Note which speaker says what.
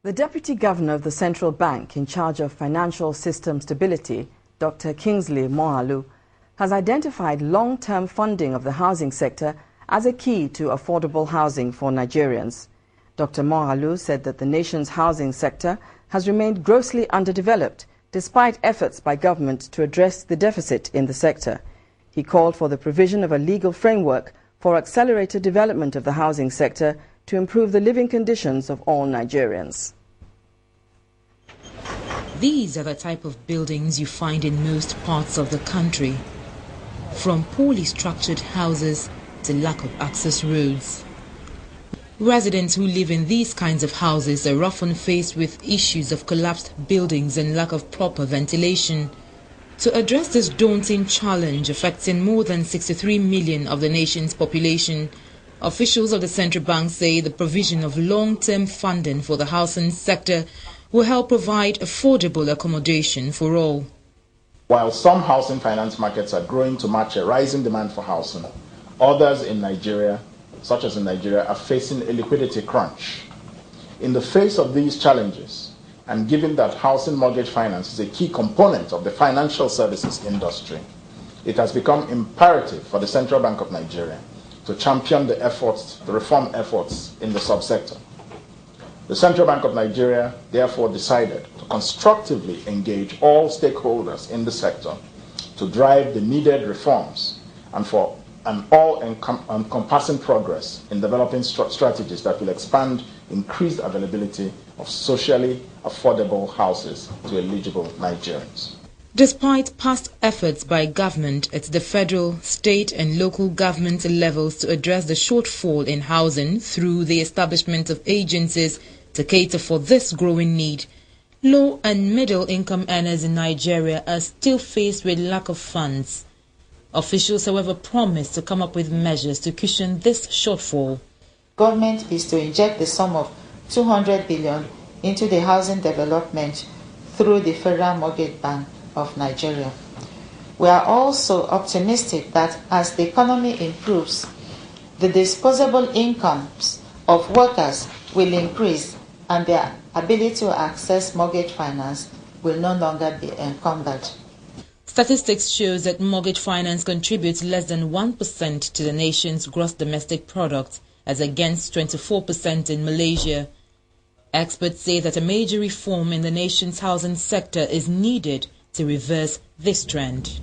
Speaker 1: The Deputy Governor of the Central Bank in charge of financial system stability, Dr. Kingsley Moghalu, has identified long-term funding of the housing sector as a key to affordable housing for Nigerians. Dr. Moghalu said that the nation's housing sector has remained grossly underdeveloped despite efforts by government to address the deficit in the sector. He called for the provision of a legal framework for accelerated development of the housing sector to improve the living conditions of all Nigerians.
Speaker 2: These are the type of buildings you find in most parts of the country, from poorly structured houses to lack of access roads. Residents who live in these kinds of houses are often faced with issues of collapsed buildings and lack of proper ventilation. To address this daunting challenge affecting more than 63 million of the nation's population, officials of the central bank say the provision of long-term funding for the housing sector will help provide affordable accommodation for all.
Speaker 3: While some housing finance markets are growing to match a rising demand for housing, others in Nigeria, such as in Nigeria, are facing a liquidity crunch. In the face of these challenges, and given that housing mortgage finance is a key component of the financial services industry, it has become imperative for the Central Bank of Nigeria to champion the reform efforts in the subsector. The Central Bank of Nigeria therefore decided to constructively engage all stakeholders in the sector to drive the needed reforms and for an all-encompassing progress in developing strategies that will expand increased availability of socially affordable houses to eligible Nigerians.
Speaker 2: Despite past efforts by government at the federal, state and local government levels to address the shortfall in housing through the establishment of agencies to cater for this growing need, low and middle income earners in Nigeria are still faced with lack of funds. Officials, however, promise to come up with measures to cushion this shortfall.
Speaker 4: Government is to inject the sum of 200 billion into the housing development through the Federal Mortgage Bank of Nigeria. We are also optimistic that as the economy improves, the disposable incomes of workers will increase and their ability to access mortgage finance will no longer be encumbered.
Speaker 2: Statistics shows that mortgage finance contributes less than 1% to the nation's gross domestic product, as against 24% in Malaysia. Experts say that a major reform in the nation's housing sector is needed to reverse this trend.